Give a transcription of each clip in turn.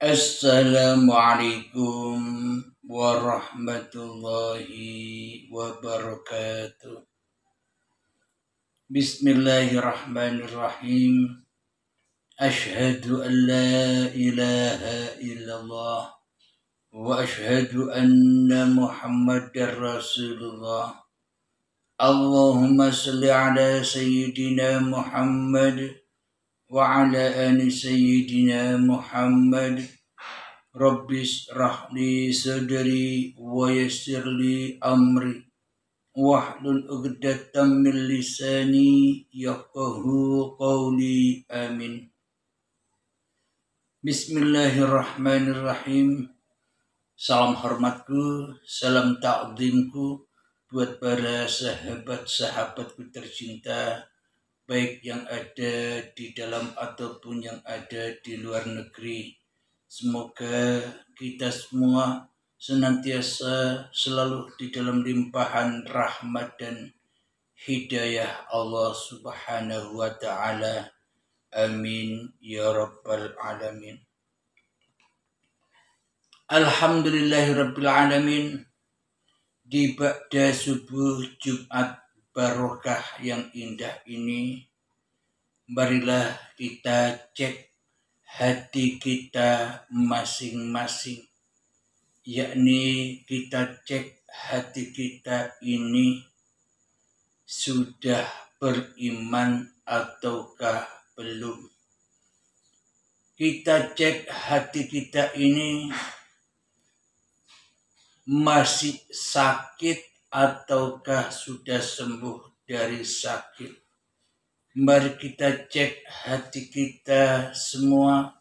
Assalamualaikum warahmatullahi wabarakatuh. Bismillahirrahmanirrahim. Ashhadu an la ilaha illallah wa ashhadu anna Muhammadar Rasulullah. Allahumma salli ala sayyidina Muhammad wa ala ali sayyidina Muhammad. Rabbis rahli sadri wa yassirli amri wahlul 'uqdatam min lisani yafqahu qawli. Amin. Bismillahirrahmanirrahim. Salam hormatku, salam ta'zimku buat para sahabat-sahabatku tercinta, baik yang ada di dalam ataupun yang ada di luar negeri. Semoga kita semua senantiasa selalu di dalam limpahan rahmat dan hidayah Allah Subhanahu wa ta'ala. Amin ya rabbal alamin. Alhamdulillahirabbil alamin. Di ba'da subuh Jumat barokah yang indah ini, marilah kita cek hati kita masing-masing, yakni kita cek hati kita ini sudah beriman ataukah belum. Kita cek hati kita ini masih sakit ataukah sudah sembuh dari sakit. Mari kita cek hati kita semua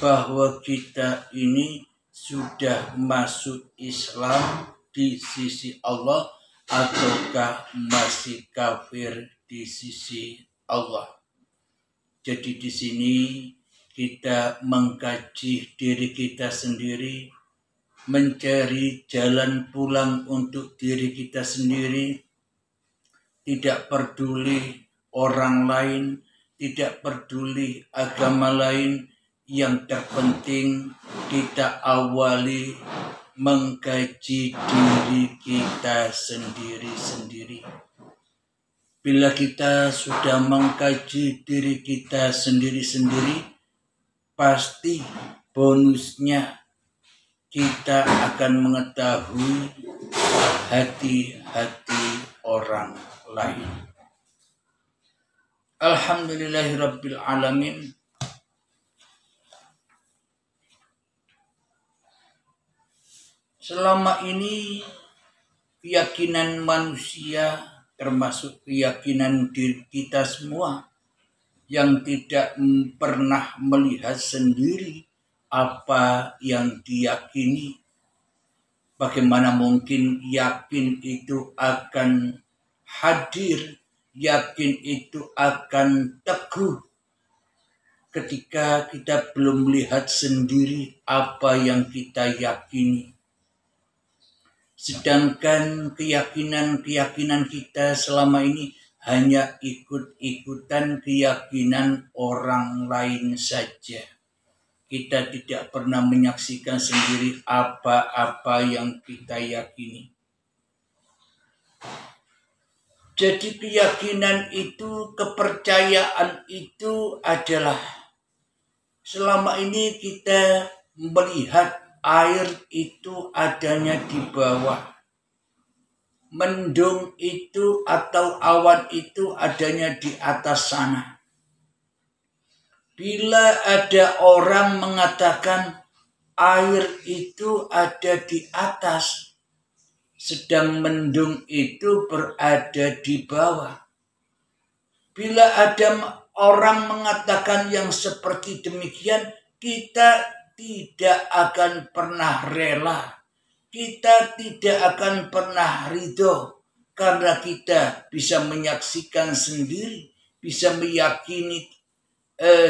bahwa kita ini sudah masuk Islam di sisi Allah ataukah masih kafir di sisi Allah. Jadi di sini kita mengkaji diri kita sendiri, mencari jalan pulang untuk diri kita sendiri, tidak peduli orang lain, tidak peduli agama lain. Yang terpenting kita awali mengkaji diri kita sendiri-sendiri. Bila kita sudah mengkaji diri kita sendiri-sendiri, pasti bonusnya kita akan mengetahui hati-hati orang lain. Alhamdulillahirabbil alamin. Selama ini keyakinan manusia, termasuk keyakinan diri kita semua, yang tidak pernah melihat sendiri apa yang diyakini. Bagaimana mungkin yakin itu akan hadir, yakin itu akan teguh ketika kita belum melihat sendiri apa yang kita yakini. Sedangkan keyakinan-keyakinan kita selama ini hanya ikut-ikutan keyakinan orang lain saja. Kita tidak pernah menyaksikan sendiri apa-apa yang kita yakini. Jadi keyakinan itu, kepercayaan itu adalah selama ini kita melihat air itu adanya di bawah. Mendung itu atau awan itu adanya di atas sana. Bila ada orang mengatakan air itu ada di atas, sedang mendung itu berada di bawah. Bila ada orang mengatakan yang seperti demikian, kita tidak akan pernah rela, kita tidak akan pernah ridho, karena kita bisa menyaksikan sendiri, bisa meyakini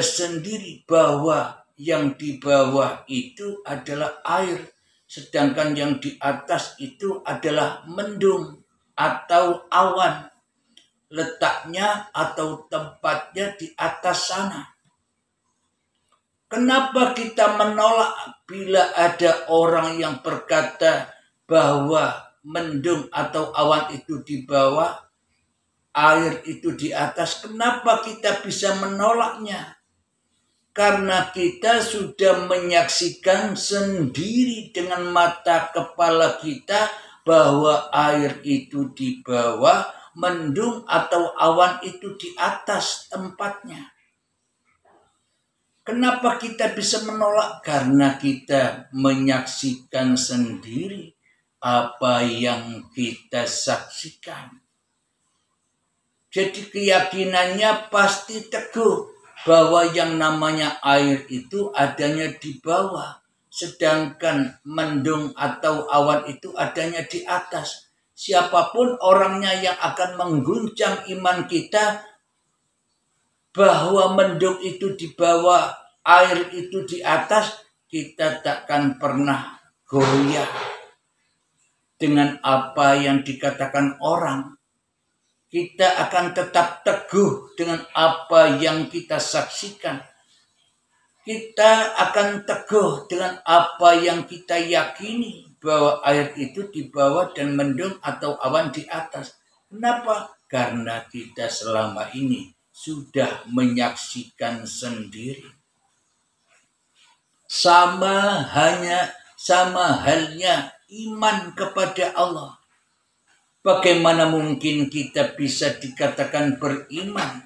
sendiri bahwa yang di bawah itu adalah air, sedangkan yang di atas itu adalah mendung atau awan. Letaknya atau tempatnya di atas sana. Kenapa kita menolak bila ada orang yang berkata bahwa mendung atau awan itu di bawah, air itu di atas? Kenapa kita bisa menolaknya? Karena kita sudah menyaksikan sendiri dengan mata kepala kita bahwa air itu di bawah, mendung atau awan itu di atas tempatnya. Kenapa kita bisa menolak? Karena kita menyaksikan sendiri apa yang kita saksikan. Jadi keyakinannya pasti teguh bahwa yang namanya air itu adanya di bawah, sedangkan mendung atau awan itu adanya di atas. Siapapun orangnya yang akan mengguncang iman kita bahwa mendung itu di bawah, air itu di atas, kita takkan pernah goyah dengan apa yang dikatakan orang. Kita akan tetap teguh dengan apa yang kita saksikan. Kita akan teguh dengan apa yang kita yakini bahwa air itu di bawah dan mendung atau awan di atas. Kenapa? Karena kita selama ini sudah menyaksikan sendiri. Sama halnya iman kepada Allah. Bagaimana mungkin kita bisa dikatakan beriman?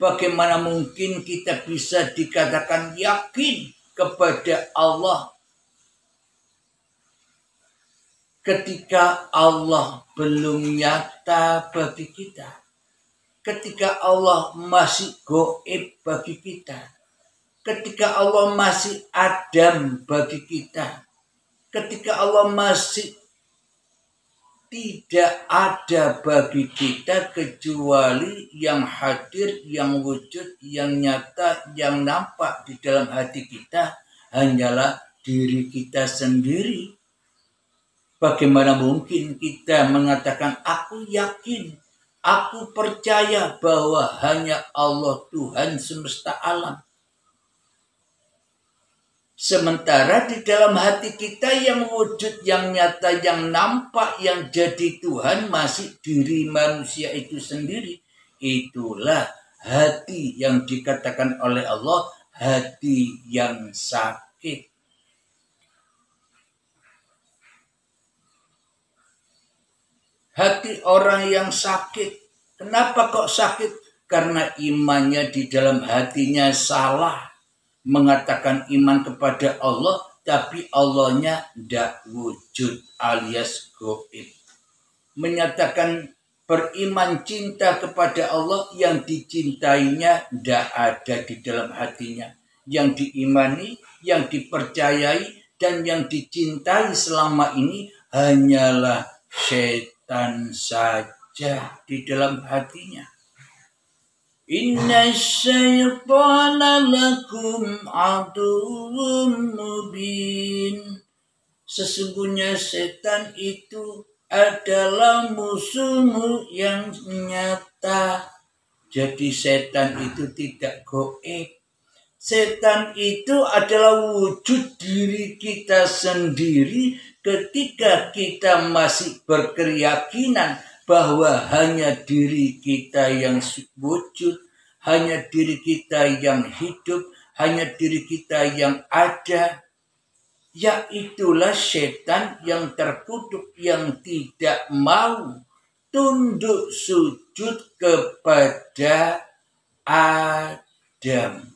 Bagaimana mungkin kita bisa dikatakan yakin kepada Allah ketika Allah belum nyata bagi kita? Ketika Allah masih gaib bagi kita? Ketika Allah masih adam bagi kita? Ketika Allah masih tidak ada bagi kita kecuali yang hadir, yang wujud, yang nyata, yang nampak di dalam hati kita hanyalah diri kita sendiri. Bagaimana mungkin kita mengatakan aku yakin, aku percaya bahwa hanya Allah Tuhan semesta alam. Sementara di dalam hati kita yang wujud, yang nyata, yang nampak, yang jadi Tuhan masih diri manusia itu sendiri. Itulah hati yang dikatakan oleh Allah hati yang sakit. Hati orang yang sakit. Kenapa kok sakit? Karena imannya di dalam hatinya salah. Mengatakan iman kepada Allah, tapi Allahnya tidak wujud alias gaib. Menyatakan beriman cinta kepada Allah, yang dicintainya tidak ada di dalam hatinya. Yang diimani, yang dipercayai, dan yang dicintai selama ini hanyalah setan saja di dalam hatinya. Inna syaitana lakum aduwwum mubin. Sesungguhnya setan itu adalah musuhmu yang nyata. Jadi setan itu tidak gaib. Setan itu adalah wujud diri kita sendiri ketika kita masih berkeyakinan bahwa hanya diri kita yang wujud, hanya diri kita yang hidup, hanya diri kita yang ada. Yaitulah setan yang terkutuk, yang tidak mau tunduk sujud kepada Adam.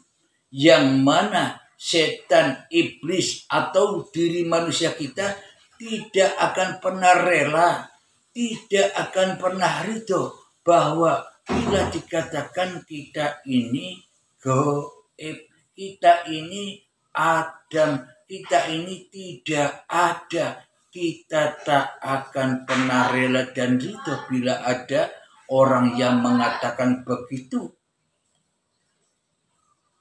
Yang mana setan, iblis atau diri manusia kita tidak akan pernah rela, tidak akan pernah ridho bahwa bila dikatakan kita ini gaib, kita ini Adam, kita ini tidak ada, kita tak akan pernah rela dan ridho bila ada orang yang mengatakan begitu.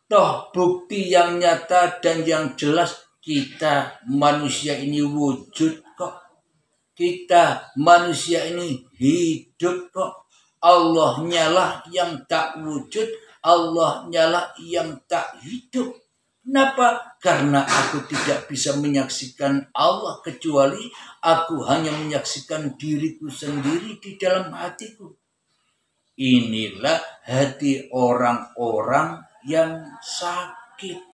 Toh bukti yang nyata dan yang jelas kita manusia ini wujud kok. Kita manusia ini hidup kok. Allah-Nya lah yang tak wujud, Allah-Nya lah yang tak hidup. Kenapa? Karena aku tidak bisa menyaksikan Allah kecuali aku hanya menyaksikan diriku sendiri di dalam hatiku. Inilah hati orang-orang yang sakit.